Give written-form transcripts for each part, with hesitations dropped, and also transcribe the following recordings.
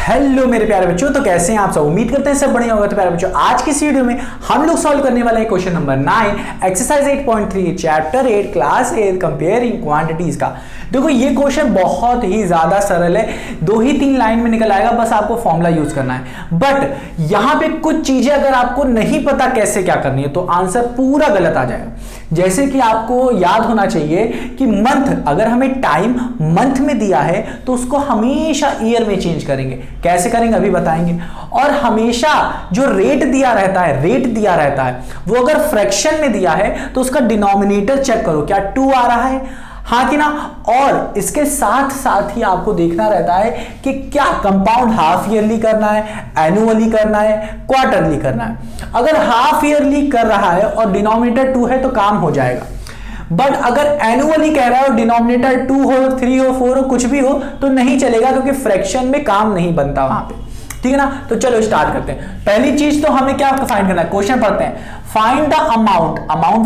Hello मेरे प्यारे बच्चों, तो कैसे हैं आप सब। उम्मीद करते हैं सब बढ़िया होगा। तो प्यारे बच्चों, आज की इस वीडियो में हम लोग सॉल्व करने वाले हैं question number 9 exercise 8.3 chapter 8 class 8 comparing quantities का। देखो ये क्वेश्चन बहुत ही ज्यादा सरल है, 2 ही 3 लाइन में निकल आएगा, बस आपको फॉर्मूला यूज करना है। बट यहां पे कुछ चीजें अगर आपको नहीं पता कैसे क्या करनी है तो आंसर पूरा गलत आ जाएगा। जैसे कि आपको याद होना चाहिए कि मंथ, अगर हमें टाइम मंथ में दिया है तो उसको हमेशा ईयर में चेंज करेंगे। कैसे करेंगे अभी बताएंगे। और हमेशा जो रेट दिया रहता है वो अगर फ्रैक्शन में दिया है तो उसका डिनोमिनेटर चेक करो, क्या 2 आ रहा है, हाँ कि ना। और इसके साथ साथ ही आपको देखना रहता है कि क्या कंपाउंड हाफ ईयरली करना है, एनुअली करना है, क्वार्टरली करना है। अगर हाफ ईयरली कर रहा है और डिनोमिनेटर 2 है तो काम हो जाएगा। बट अगर एनुअली कह रहा है और डिनोमिनेटर 2 हो, 3 हो, 4 हो, कुछ भी हो तो नहीं चलेगा, क्योंकि फ्रैक्शन में काम नहीं बनता वहां पे। ठीक है ना। तो चलो स्टार्ट करते हैं। पहली चीज तो हमें क्या फाइंड करना है, क्वेश्चन पढ़ते हैं। फाइंड द अमाउंट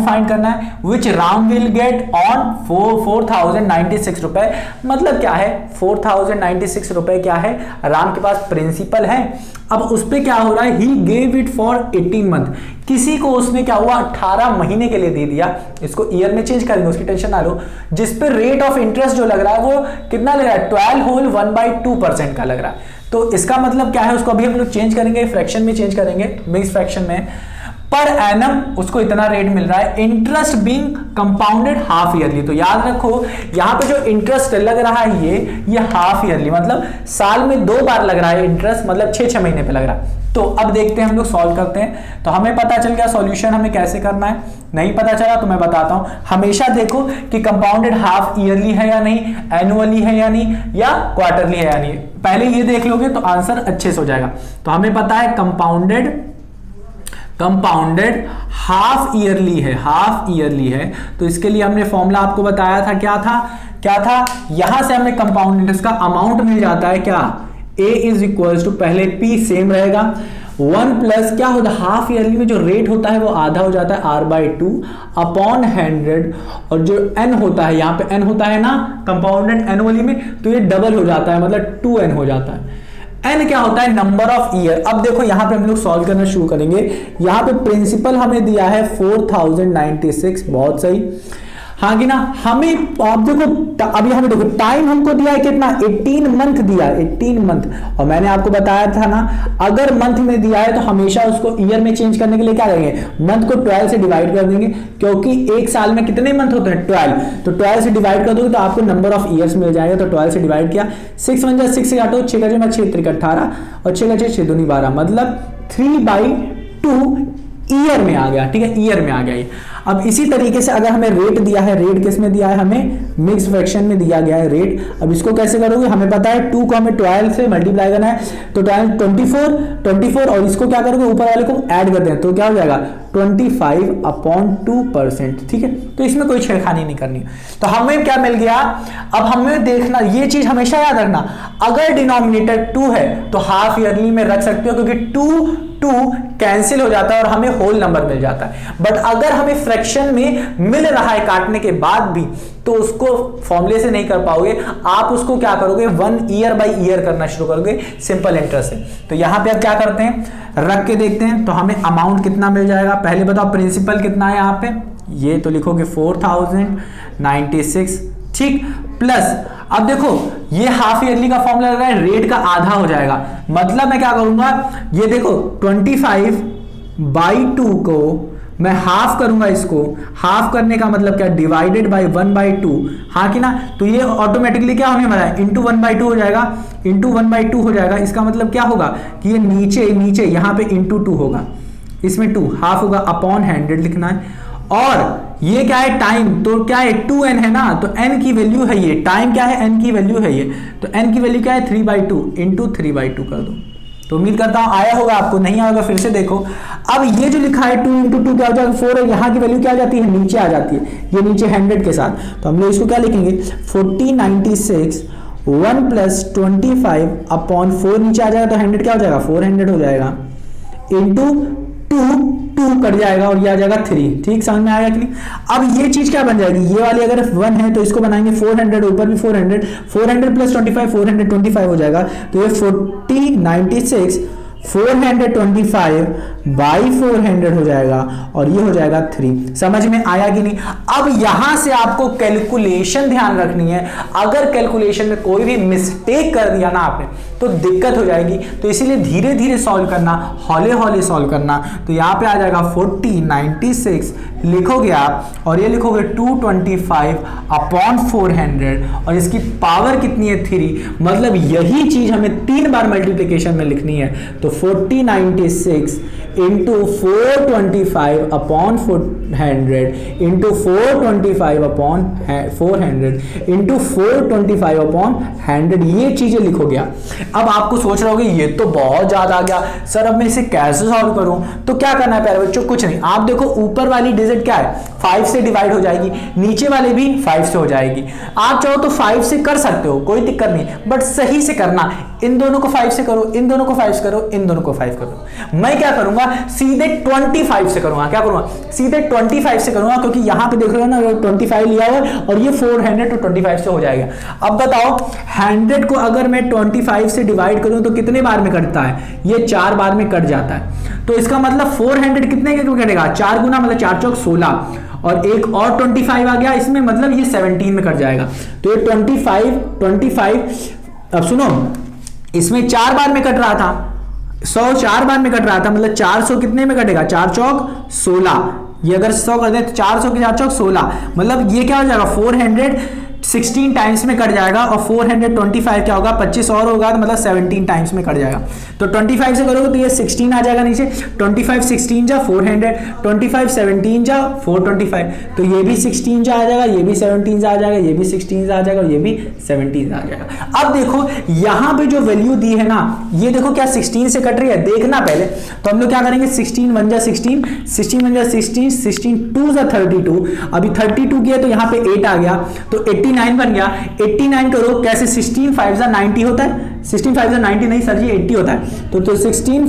फाइंड करना है विच राम विल गेट ऑन 4096 रुपए। मतलब क्या है 4096 रुपए, क्या है राम के पास प्रिंसिपल है। अब उस पे क्या हो रहा है, he gave it for 18 month. किसी को उसने क्या हुआ 18 महीने के लिए दे दिया। इसको ईयर में चेंज करेंगे, उसकी टेंशन ना लो। जिस पे रेट ऑफ इंटरेस्ट जो लग रहा है वो कितना लग रहा है, 12 होल 1/2% का लग रहा है। तो इसका मतलब क्या है, उसको अभी हम लोग चेंज करेंगे, फ्रैक्शन में चेंज करेंगे, मिक्स फ्रैक्शन में। पर एनम उसको इतना रेट मिल रहा है। Interest being compounded half yearly. तो याद रखो यहां पे जो इंटरेस्ट लग रहा है ये हाफ ईयरली, मतलब साल में 2 बार लग रहा है इंटरेस्ट, मतलब 6-6 महीने पे लग रहा है। तो अब देखते हैं हम लोग सॉल्व करते हैं। तो हमें पता चल गया सॉल्यूशन हमें कैसे करना है। नहीं पता चला तो मैं बताता हूं। हमेशा देखो कि कंपाउंडेड हाफ ईयरली है या नहीं, एनुअली है या नहीं, या क्वार्टरली है या नहीं। पहले ये देख लोगे तो आंसर अच्छे से हो जाएगा। तो हमें पता है कंपाउंडेड हाफ ईयरली है। तो इसके लिए हमने फॉर्मूला आपको बताया था, क्या था यहां से हमें कंपाउंडेड इसका अमाउंट मिल जाता है, क्या A इज इक्वल टू, पहले P सेम रहेगा, 1 प्लस क्या होता है, हाफ ईयरली में जो रेट होता है वो आधा हो जाता है R/2 अपॉन 100। और जो N होता है, यहाँ पे N होता है ना कंपाउंडेड एनुअली में, तो ये डबल हो जाता है, मतलब 2N हो जाता है। N क्या होता है, नंबर ऑफ ईयर। अब देखो यहाँ पे हम लोग सॉल्व करना शुरू करेंगे। यहाँ पे प्रिंसिपल हमें दिया है 4096, बहुत सही, हाँ कि ना। हमें अब देखो अभी हमें देखो टाइम हमको दिया है कितना, 18 मंथ दिया, 18 मंथ। और मैंने आपको बताया था ना, अगर मंथ में दिया है तो हमेशा उसको ईयर में चेंज करने के लिए क्या करेंगे, मंथ को 12 से डिवाइड कर देंगे, क्योंकि एक साल में कितने मंथ होते हैं, 12। तो 12 से डिवाइड कर दोगे तो आपको नंबर ऑफ ईयर्स मिल जाएगा। तो 12 से डिवाइड किया, 6 1 6 से काटो, 6 का 6 3 18 और 6 का 6 2 12, मतलब 3/2 ईयर में आ गया। ठीक है, ईयर में आ गया ये। अब इसी तरीके से अगर हमें रेट दिया है, रेट किस में दिया है, हमें मिक्स फ्रैक्शन में दिया गया है रेट। अब इसको कैसे करोगे, हमें पता है 2 को हमें 12 से मल्टीप्लाई करना है, तो 24 और इसको क्या करोगे, ऊपर वाले को ऐड कर दें तो क्या हो जाएगा 25/2%। ठीक है, तो इसमें कोई छेड़खानी नहीं करनी। तो हमें क्या मिल गया, अब हमें देखना, ये चीज हमेशा याद रखना, अगर डिनोमिनेटर 2 है तो हाफ ईयरली में रख सकते हो, क्योंकि 2 कैंसिल हो जाता है और हमें होल नंबर मिल जाता है। बट अगर हमें फ्रैक्शन में मिल रहा है काटने के बाद भी, तो उसको फॉर्मूले से नहीं कर पाओगे, आप उसको क्या करोगे 1 ईयर बाय ईयर करना शुरू करोगे, सिंपल इंटरेस्ट से। तो यहां पे अब क्या करते हैं, रख के देखते हैं। तो हमें अमाउंट कितना मिल जाएगा, पहले बताओ प्रिंसिपल कितना है यहाँ पे, ये तो लिखोगे 4096, ठीक, प्लस अब देखो ये हाफ ईयरली का फॉर्मूला लग रहा है, रेट का आधा हो जाएगा। मतलब मैं क्या करूंगा, ये देखो 25/2 को मैं हाफ करूंगा, इसको हाफ करने का मतलब क्या, डिवाइडेड बाय 1/2, हाँ कि ना। तो ये ऑटोमेटिकली क्या होने वाला है, इंटू 1/2 हो जाएगा, इंटू 1/2 हो जाएगा। इसका मतलब क्या होगा कि ये नीचे यहाँ पे इंटू 2 होगा, इसमें 2 हाफ होगा, अपॉन 100 लिखना है। और ये क्या है, टाइम, तो क्या है 2N है ना, तो N की वैल्यू है ये, टाइम क्या है, N की वैल्यू है ये, तो N की वैल्यू क्या है 3/2 इंटू 3/2 कर दो। तो उम्मीद करता हूं आया होगा आपको, नहीं आएगा फिर से देखो। अब ये जो लिखा है 2 इंटू 2 क्या हो जाएगा 4 है, यहाँ की वैल्यू क्या आ जाती है, नीचे आ जाती है, ये नीचे 100 के साथ। तो हम लोग इसको क्या लिखेंगे 4096 1 प्लस 25/4 नीचे आ जाएगा, तो 100 क्या हो जाएगा 400 हो जाएगा, इंटू 2 2 कट जाएगा और ये आ जाएगा 3। ठीक, समझ में आएगा कि नहीं? अब ये चीज क्या बन जाएगी, ये वाली अगर 1 है तो इसको बनाएंगे 400, ऊपर भी 400, 400 प्लस 25 425 हो जाएगा। तो ये 4096 425 बाई 400 हो जाएगा और ये हो जाएगा 3। समझ में आया कि नहीं? अब यहां से आपको कैलकुलेशन ध्यान रखनी है। अगर कैलकुलेशन में कोई भी मिस्टेक कर दिया ना आपने तो दिक्कत हो जाएगी। तो इसीलिए धीरे धीरे सॉल्व करना, हौले हौले सॉल्व करना। तो यहां पे आ जाएगा 4096 लिखोगे आप और ये लिखोगे 225 अपॉन 400 और इसकी पावर कितनी है 3। मतलब यही चीज हमें 3 बार मल्टीप्लिकेशन में लिखनी है। तो 4096 into 425 upon 400 into 425 upon 400 into 425 upon 100, ये चीजें लिखोगे आप। अब आपको सोच रहे होगे ये तो बहुत ज्यादा आ गया सर, अब मैं इसे कैसे सॉल्व करूं? तो क्या करना है प्यारे बच्चों, कुछ नहीं। आप देखो ऊपर वाली डिजिट क्या है, 5 से डिवाइड हो जाएगी, नीचे वाले भी 5 से हो जाएगी। आप चाहो तो 5 से कर सकते हो, कोई दिक्कत नहीं, बट सही से करना। इन दोनों को 5 से करो, इन दोनों को 5 से करो, इन दोनों को 5 करो। मैं क्या करूंगा, सीधे 25 से करूंगा। क्या करूंगा, सीधे 25 से करूंगा, क्योंकि यहां पे देख रहे हो ना 25 लिया हुआ और ये 400 तो 25 से हो जाएगा। अब बताओ 100 को अगर मैं 25 से डिवाइड करूं तो कितने बार में कटता है, ये 4 बार में कट जाता है। तो इसका मतलब 400 कितने के कटेगा, 4 गुना, मतलब 4 चौक 16 और एक और 25 आ गया इसमें, मतलब ये 17 में कट जाएगा। तो ये 25, अब सुनो, इसमें 4 बार में कट रहा था, 100 4 बार में कट रहा था, मतलब 400 कितने में कटेगा, 4 चौक 16। ये अगर 100 कर दे तो 400 के 4 चौक 16, मतलब ये क्या हो जाएगा 416 टाइम्स में कट जाएगा। और 425 क्या होगा, 25 और होगा, तो मतलब 17 टाइम्स में कट जाएगा। तो 25 से करोगे तो ये 16 आ जाएगा नीचे, 25 16 जा 400, 25 17 जा 425, तो ये भी 16 जा आ जाएगा, ये भी 17 जा आ जाएगा, ये भी 16 जा आ जाएगा, ये भी 17 जा आ जाएगा। अब देखो यहाँ पे जो वैल्यू दी है ना, ये देखो क्या 16 से कट रही है, देखना पहले। तो हम लोग क्या करेंगे, 16 1 जा 16, 16 1 जा 16, 16 2 जा 32, अभी 32 किया तो यहाँ पे 8 आ गया, तो 89 बन गया। 89 करो कैसे, 16 5 जा 90 होता है, 16 5 जा 90 नहीं सर जी 80 होता है। तो 16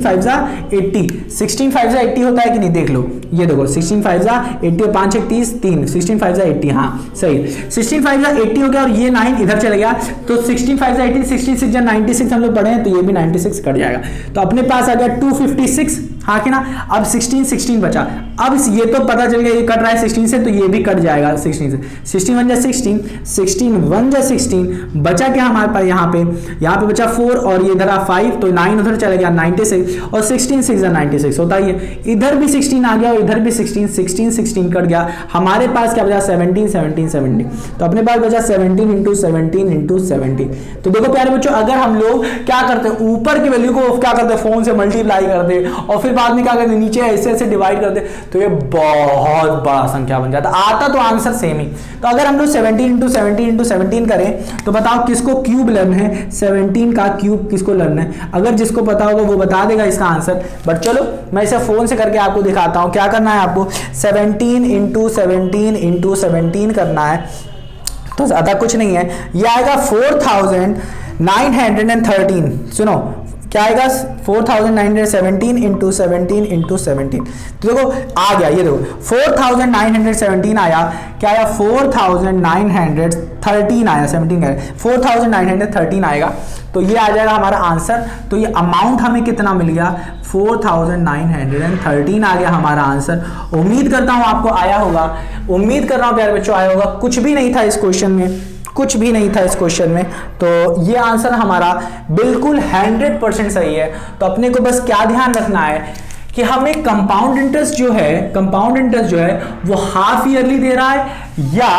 5 जा 80, 16 5 जा 80 होता है कि नहीं, देख लो, ये देखो 16 5 जा 80 और 5 1 30 3, 16 5 जा 80, हाँ सही, 16 5 जा 80 हो गया और ये 9 इधर चला गया। तो 16 5 जा 80, 66 जा 96 हम लोग पढ़े हैं, तो ये भी 96 कट जाएगा। तो अपने पास आ गया 256, हाँ कि ना। अब 16 बचा। अब ये तो पता चल गया ये कट रहा है 16 से, तो ये भी कट जाएगा 16 से। 16 1 जा 16, 16 1 जा 16, बचा क्या हमारे पास, यहाँ पे बचा 4 और ये इधर 5, तो 9 उधर चला गया 96 और 16 6 जा 96 होता है ये। इधर भी 16 आ गया और इधर भी 16 कट गया। हमारे पास क्या बचा 17। तो अपने पास बचा 17 इंटू 17। तो देखो प्यारे बच्चों, अगर हम लोग क्या करते हैं, ऊपर की वैल्यू को क्या करते हैं, फोन से मल्टीप्लाई करते और फिर बाद में क्या करते, नीचे ऐसे डिवाइड करते, तो ये बहुत बड़ा संख्या बन जाता। आता तो आंसर सेम ही। तो अगर हम लोग 17 इंटू 17 करें तो बताओ किसको क्यूब लर्न है, 17 का क्यूब किसको लर्न है। अगर जिसको पता होगा वो बता देगा इसका आंसर, बट चलो मैं इसे फोन से करके आपको दिखाता हूं। क्या करना है आपको, 17 इंटू 17 करना है, तो ज्यादा कुछ नहीं है। ये आएगा 4913। सुनो क्या आएगा, 4917 इंटू 17। तो देखो आ गया, ये देखो 4917 आया, क्या आया 4913 आया, 17 का 4913 आएगा। तो ये आ जाएगा हमारा आंसर। तो ये अमाउंट हमें कितना मिल गया, 4913 आ गया हमारा आंसर। उम्मीद करता हूं आपको आया होगा, उम्मीद कर रहा हूं प्यारे बच्चों आया होगा। कुछ भी नहीं था इस क्वेश्चन में, कुछ भी नहीं था इस क्वेश्चन में। तो ये आंसर हमारा बिल्कुल 100% सही है। तो अपने को बस क्या ध्यान रखना है कि हमें कंपाउंड इंटरेस्ट जो है वो हाफ ईयरली दे रहा है या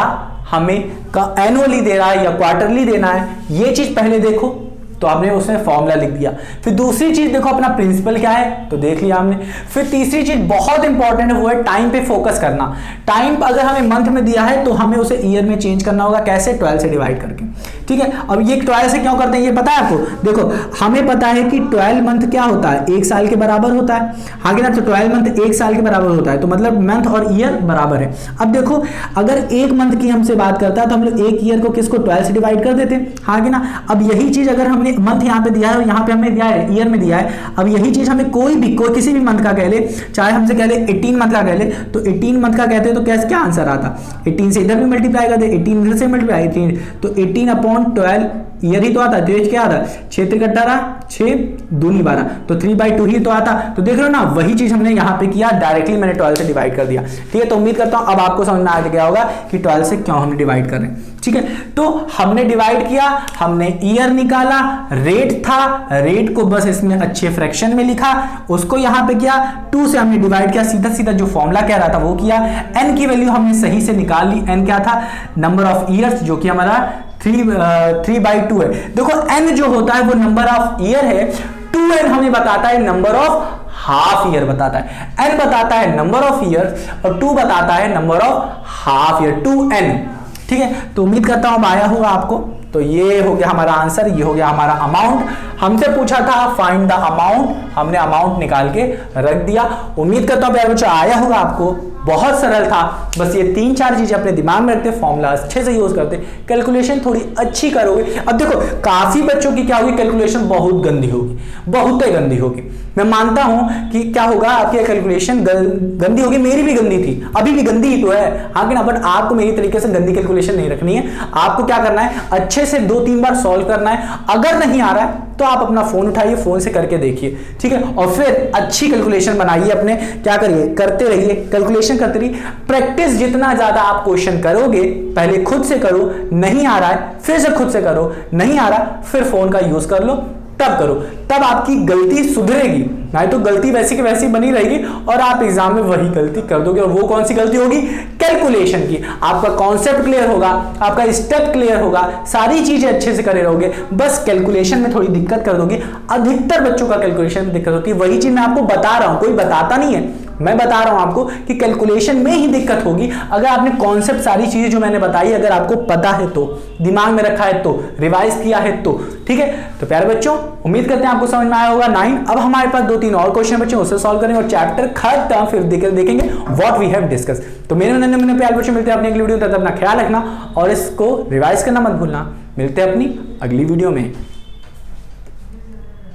हमें एनुअली दे रहा है या क्वार्टरली देना है, ये चीज पहले देखो। तो आपने उसमें फॉर्मूला लिख दिया। फिर दूसरी चीज देखो अपना प्रिंसिपल क्या है, तो देख लिया हमने। फिर तीसरी चीज बहुत इंपॉर्टेंट है, वो है टाइम पे फोकस करना। टाइम अगर हमें मंथ में दिया है तो हमें उसे ईयर में चेंज करना होगा, कैसे, 12 से डिवाइड करके। ठीक है, अब ये 12 से क्यों करते हैं ये पता है आपको। देखो हमें पता है कि 12 मंथ क्या होता है, 1 साल के बराबर होता है, हाँ कि ना। तो 12 मंथ 1 साल के बराबर होता है, तो मतलब मंथ और ईयर बराबर है। अब देखो अगर 1 मंथ की हमसे बात करता है तो हम लोग 1 ईयर को किसको 12 से डिवाइड कर देते हैं, हाँ कि ना। अब यही चीज अगर हमने मंथ यहाँ पे दिया है और यहाँ पे हमें दिया है ईयर में दिया है। अब यही चीज हमें कोई किसी भी मंथ का कह ले, चाहे हमसे कह ले 18 मंथ का कह ले, तो 18 मंथ का कहते हैं तो कैसे क्या आंसर आता, 18 से इधर भी मल्टीप्लाई कर दे, 18 इधर से मल्टीप्लाई 18, तो 18/12 ईयर ही तो आता है। तो ये क्या आता है 6 × 18, 6 दूनी 12, तो 3/2 ही तो आता। तो देख रहे हो ना, वही चीज हमने यहाँ पे किया, डायरेक्टली मैंने 12 से डिवाइड कर दिया। ठीक है, तो उम्मीद करता हूं अब आपको समझ में आ गया होगा कि 12 से क्यों हमने डिवाइड कर रहे हैं। ठीक है, तो हमने डिवाइड किया, हमने ईयर निकाला, रेट था, रेट को बस इसमें अच्छे फ्रैक्शन में लिखा, उसको यहाँ पे किया, 2 से हमने डिवाइड किया, सीधा सीधा जो फॉर्मूला कह रहा था वो किया। एन की वैल्यू हमने सही से निकाल ली, एन क्या था, नंबर ऑफ ईयर्स, जो कि हमारा 3/2 है। देखो n जो होता है वो नंबर ऑफ ईयर है, 2n हमें बताता है नंबर ऑफ हाफ ईयर बताता है, n बताता है नंबर ऑफ ईयर और 2 बताता है number of half year, 2n। ठीक है, तो उम्मीद करता हूं आया होगा आपको। तो ये हो गया हमारा आंसर, ये हो गया हमारा अमाउंट। हमसे पूछा था फाइंड द अमाउंट, हमने अमाउंट निकाल के रख दिया। उम्मीद करता हूं प्यारे बच्चों आया होगा आपको, बहुत सरल था। बस ये 3-4 चीजें अपने दिमाग में रखते, फॉर्मूला अच्छे से यूज करते, कैलकुलेशन थोड़ी अच्छी करोगे। अब देखो काफी बच्चों की क्या होगी, कैलकुलेशन बहुत गंदी होगी, बहुत ही गंदी होगी। मैं मानता हूं कि क्या होगा, आपकी कैलकुलेशन गंदी होगी, मेरी भी गंदी थी, अभी भी गंदी ही तो है, हाँ कि ना, बट आपको मेरी तरीके से गंदी कैलकुलेशन नहीं रखनी है। आपको क्या करना है, अच्छे से 2-3 बार सॉल्व करना है। अगर नहीं आ रहा है तो आप अपना फोन उठाइए, फोन से करके देखिए। ठीक है, और फिर अच्छी कैलकुलेशन बनाइए, अपने क्या करिए, करते रहिए, कैलकुलेशन करते रहिए। प्रैक्टिस जितना ज्यादा आप क्वेश्चन करोगे, पहले खुद से करो, नहीं आ रहा है फिर से खुद से करो, नहीं आ रहा फिर फोन का यूज कर लो, तब करो, तब आपकी गलती सुधरेगी। नहीं तो गलती वैसी की वैसी बनी रहेगी और आप एग्जाम में वही गलती कर दोगे। और वो कौन सी गलती होगी, कैलकुलेशन की। आपका कॉन्सेप्ट क्लियर होगा, आपका स्टेप क्लियर होगा, सारी चीजें अच्छे से करे रहोगे, बस कैलकुलेशन में थोड़ी दिक्कत कर दोगे। अधिकतर बच्चों का कैलकुलेशन में दिक्कत होती है, वही चीज मैं आपको बता रहा हूं, कोई बताता नहीं है, मैं बता रहा हूं आपको कि कैलकुलेशन में ही दिक्कत होगी। अगर आपने कॉन्सेप्ट सारी चीजें जो मैंने बताई अगर आपको पता है तो, दिमाग में रखा है तो, रिवाइज किया है तो, ठीक है। तो प्यारे बच्चों उम्मीद करते हैं आपको समझ में आया होगा 9। अब हमारे पास 2-3 और क्वेश्चन बच्चे, उससे सॉल्व करेंगे और चैप्टर खत्म, फिर देखेंगे व्हाट वी हैव डिस्कस। तो मेरे प्यारे बच्चों मिलते हैं अपनी अगली वीडियो, तब तक अपना ख्याल रखना और इसको रिवाइज करना मत भूलना। मिलते हैं अपनी अगली वीडियो में।